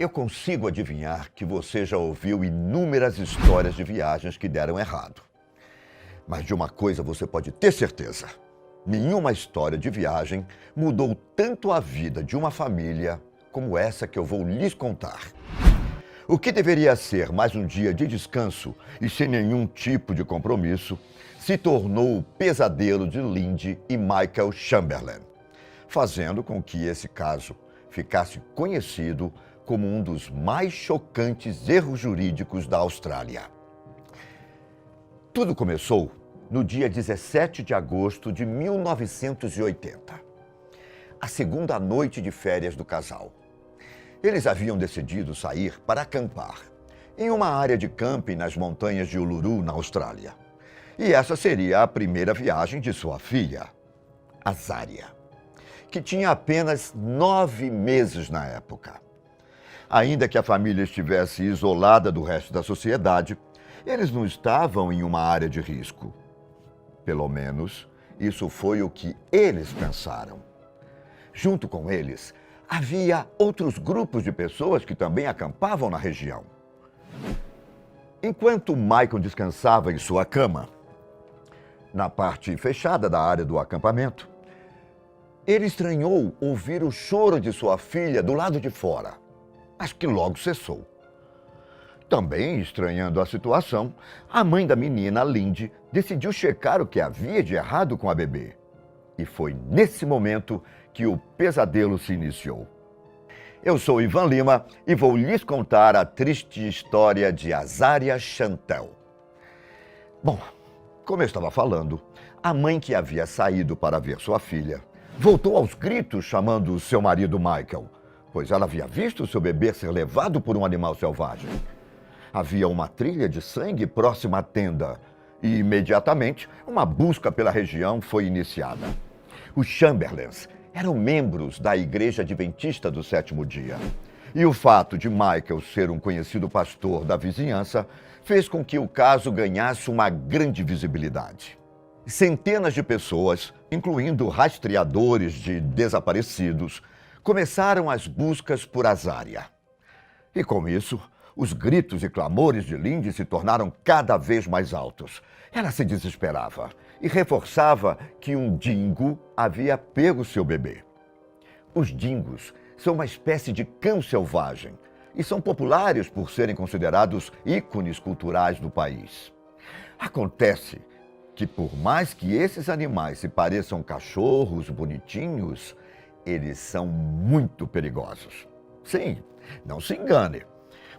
Eu consigo adivinhar que você já ouviu inúmeras histórias de viagens que deram errado. Mas de uma coisa você pode ter certeza: nenhuma história de viagem mudou tanto a vida de uma família como essa que eu vou lhes contar. O que deveria ser mais um dia de descanso e sem nenhum tipo de compromisso, se tornou o pesadelo de Lindy e Michael Chamberlain, fazendo com que esse caso ficasse conhecido como um dos mais chocantes erros jurídicos da Austrália. Tudo começou no dia 17 de agosto de 1980, a segunda noite de férias do casal. Eles haviam decidido sair para acampar em uma área de camping nas montanhas de Uluru, na Austrália. E essa seria a primeira viagem de sua filha, Azaria, que tinha apenas 9 meses na época. Ainda que a família estivesse isolada do resto da sociedade, eles não estavam em uma área de risco. Pelo menos, isso foi o que eles pensaram. Junto com eles, havia outros grupos de pessoas que também acampavam na região. Enquanto Michael descansava em sua cama, na parte fechada da área do acampamento, ele estranhou ouvir o choro de sua filha do lado de fora, mas que logo cessou. Também estranhando a situação, a mãe da menina, Lindy, decidiu checar o que havia de errado com a bebê. E foi nesse momento que o pesadelo se iniciou. Eu sou Ivan Lima e vou lhes contar a triste história de Azaria Chantel. Bom, como eu estava falando, a mãe que havia saído para ver sua filha voltou aos gritos chamando seu marido Michael, pois ela havia visto seu bebê ser levado por um animal selvagem. Havia uma trilha de sangue próxima à tenda e, imediatamente, uma busca pela região foi iniciada. Os Chamberlains eram membros da Igreja Adventista do Sétimo Dia. E o fato de Michael ser um conhecido pastor da vizinhança fez com que o caso ganhasse uma grande visibilidade. Centenas de pessoas, incluindo rastreadores de desaparecidos, começaram as buscas por Azaria. E com isso, os gritos e clamores de Lindy se tornaram cada vez mais altos. Ela se desesperava e reforçava que um dingo havia pego seu bebê. Os dingos são uma espécie de cão selvagem e são populares por serem considerados ícones culturais do país. Acontece que, por mais que esses animais se pareçam cachorros bonitinhos, eles são muito perigosos. Sim, não se engane.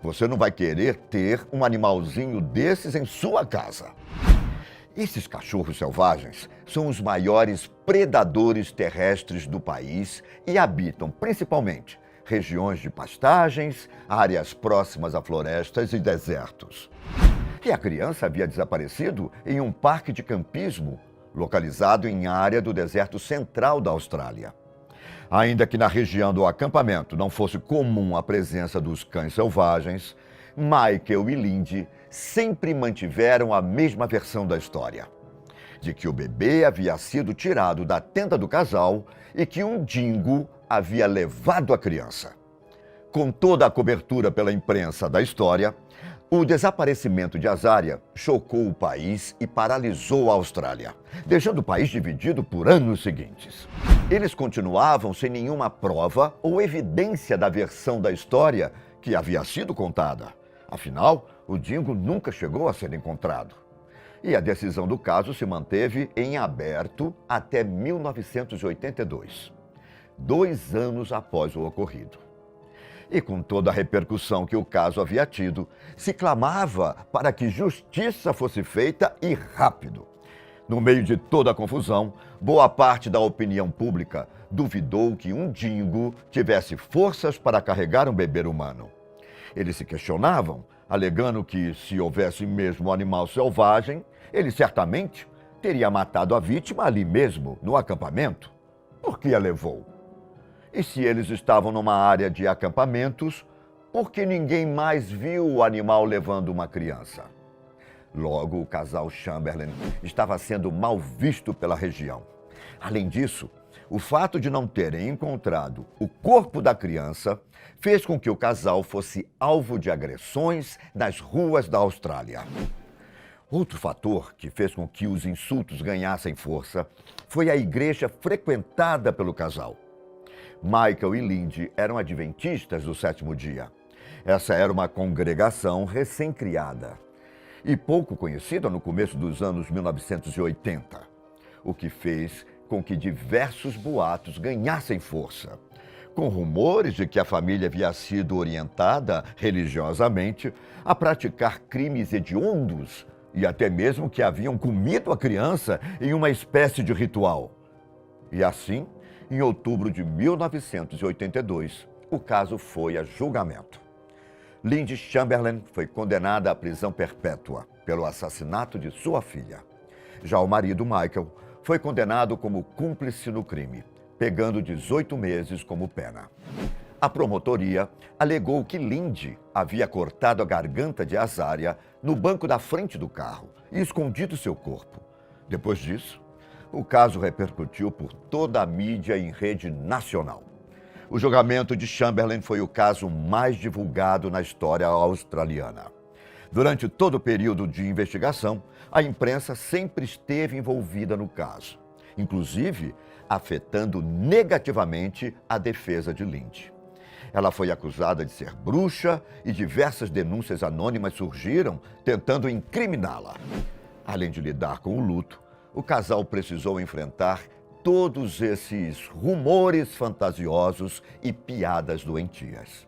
Você não vai querer ter um animalzinho desses em sua casa. Esses cachorros selvagens são os maiores predadores terrestres do país e habitam principalmente regiões de pastagens, áreas próximas a florestas e desertos. E a criança havia desaparecido em um parque de campismo localizado em área do deserto central da Austrália. Ainda que na região do acampamento não fosse comum a presença dos cães selvagens, Michael e Lindy sempre mantiveram a mesma versão da história, de que o bebê havia sido tirado da tenda do casal e que um dingo havia levado a criança. Com toda a cobertura pela imprensa da história, o desaparecimento de Azaria chocou o país e paralisou a Austrália, deixando o país dividido por anos seguintes. Eles continuavam sem nenhuma prova ou evidência da versão da história que havia sido contada. Afinal, o dingo nunca chegou a ser encontrado. E a decisão do caso se manteve em aberto até 1982, 2 anos após o ocorrido. E com toda a repercussão que o caso havia tido, se clamava para que justiça fosse feita e rápido. No meio de toda a confusão, boa parte da opinião pública duvidou que um dingo tivesse forças para carregar um bebê humano. Eles se questionavam, alegando que, se houvesse mesmo um animal selvagem, ele certamente teria matado a vítima ali mesmo, no acampamento. Por que a levou? E se eles estavam numa área de acampamentos, por que ninguém mais viu o animal levando uma criança? Logo, o casal Chamberlain estava sendo mal visto pela região. Além disso, O fato de não terem encontrado o corpo da criança fez com que o casal fosse alvo de agressões nas ruas da Austrália. Outro fator que fez com que os insultos ganhassem força foi a igreja frequentada pelo casal. Michael e Lindy eram adventistas do sétimo dia. Essa era uma congregação recém-criada e pouco conhecida no começo dos anos 1980, o que fez com que diversos boatos ganhassem força, com rumores de que a família havia sido orientada religiosamente a praticar crimes hediondos e até mesmo que haviam comido a criança em uma espécie de ritual. E assim, em outubro de 1982, o caso foi a julgamento. Lindy Chamberlain foi condenada à prisão perpétua pelo assassinato de sua filha. Já o marido, Michael, foi condenado como cúmplice no crime, pegando 18 meses como pena. A promotoria alegou que Lindy havia cortado a garganta de Azaria no banco da frente do carro e escondido seu corpo. Depois disso, o caso repercutiu por toda a mídia em rede nacional. O julgamento de Chamberlain foi o caso mais divulgado na história australiana. Durante todo o período de investigação, a imprensa sempre esteve envolvida no caso, inclusive afetando negativamente a defesa de Lindy. Ela foi acusada de ser bruxa e diversas denúncias anônimas surgiram tentando incriminá-la. Além de lidar com o luto, o casal precisou enfrentar todos esses rumores fantasiosos e piadas doentias.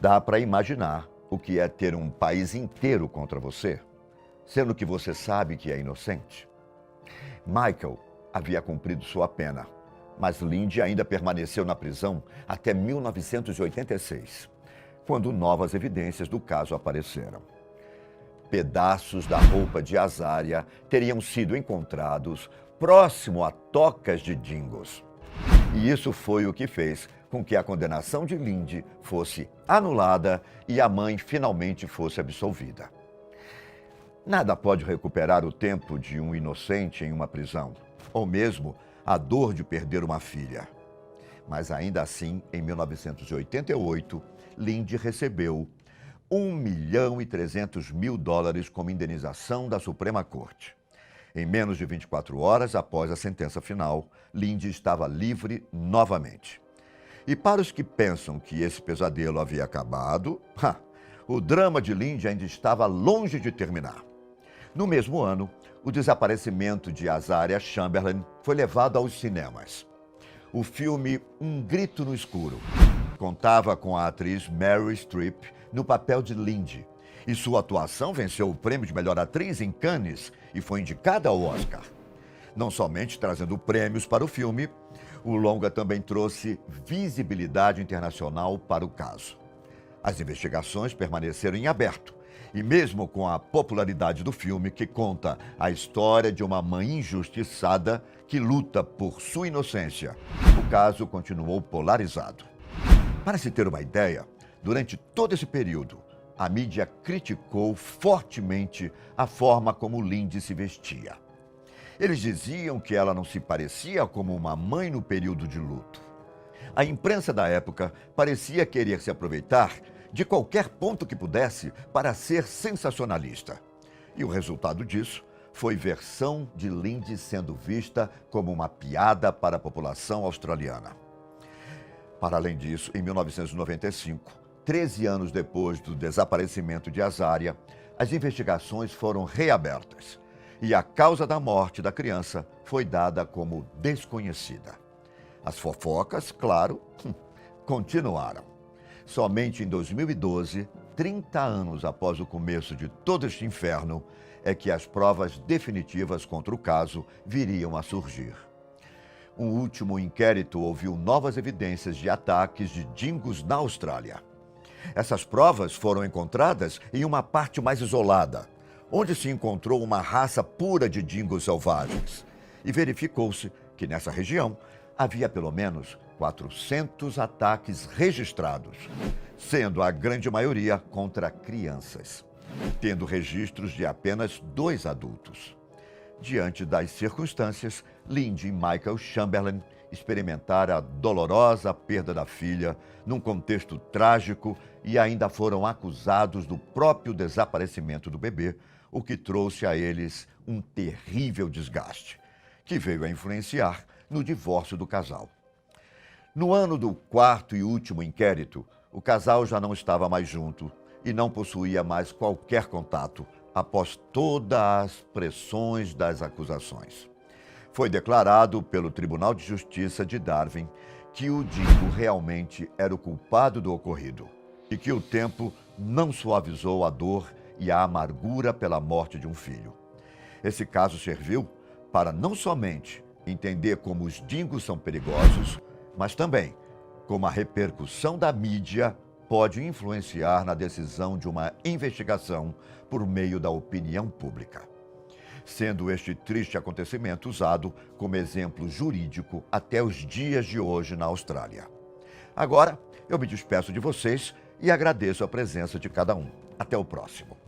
Dá para imaginar o que é ter um país inteiro contra você, sendo que você sabe que é inocente. Michael havia cumprido sua pena, mas Lindy ainda permaneceu na prisão até 1986, quando novas evidências do caso apareceram. Pedaços da roupa de Azaria teriam sido encontrados próximo a tocas de dingos. E isso foi o que fez com que a condenação de Lindy fosse anulada e a mãe finalmente fosse absolvida. Nada pode recuperar o tempo de um inocente em uma prisão, ou mesmo a dor de perder uma filha. Mas ainda assim, em 1988, Lindy recebeu $1.300.000 como indenização da Suprema Corte. Em menos de 24 horas após a sentença final, Lindy estava livre novamente. E para os que pensam que esse pesadelo havia acabado, o drama de Lindy ainda estava longe de terminar. No mesmo ano, o desaparecimento de Azaria Chamberlain foi levado aos cinemas. O filme Um Grito no Escuro contava com a atriz Meryl Streep no papel de Lindy, e sua atuação venceu o prêmio de melhor atriz em Cannes e foi indicada ao Oscar. Não somente trazendo prêmios para o filme, o longa também trouxe visibilidade internacional para o caso. As investigações permaneceram em aberto, e mesmo com a popularidade do filme, que conta a história de uma mãe injustiçada que luta por sua inocência, o caso continuou polarizado. Para se ter uma ideia, durante todo esse período, a mídia criticou fortemente a forma como Lindy se vestia. Eles diziam que ela não se parecia como uma mãe no período de luto. A imprensa da época parecia querer se aproveitar de qualquer ponto que pudesse para ser sensacionalista. E o resultado disso foi versão de Lindy sendo vista como uma piada para a população australiana. Para além disso, em 1995, 13 anos depois do desaparecimento de Azaria, as investigações foram reabertas e a causa da morte da criança foi dada como desconhecida. As fofocas, claro, continuaram. Somente em 2012, 30 anos após o começo de todo este inferno, é que as provas definitivas contra o caso viriam a surgir. Um último inquérito ouviu novas evidências de ataques de dingos na Austrália. Essas provas foram encontradas em uma parte mais isolada, onde se encontrou uma raça pura de dingos selvagens. E verificou-se que nessa região havia pelo menos 400 ataques registrados, sendo a grande maioria contra crianças, tendo registros de apenas 2 adultos. Diante das circunstâncias, Lindy e Michael Chamberlain experimentaram a dolorosa perda da filha num contexto trágico e ainda foram acusados do próprio desaparecimento do bebê, o que trouxe a eles um terrível desgaste, que veio a influenciar no divórcio do casal. No ano do quarto e último inquérito, o casal já não estava mais junto e não possuía mais qualquer contato após todas as pressões das acusações. Foi declarado pelo Tribunal de Justiça de Darwin que o Dingo realmente era o culpado do ocorrido e que o tempo não suavizou a dor e a amargura pela morte de um filho. Esse caso serviu para não somente entender como os dingos são perigosos, mas também como a repercussão da mídia pode influenciar na decisão de uma investigação por meio da opinião pública, sendo este triste acontecimento usado como exemplo jurídico até os dias de hoje na Austrália. Agora, eu me despeço de vocês e agradeço a presença de cada um. Até o próximo.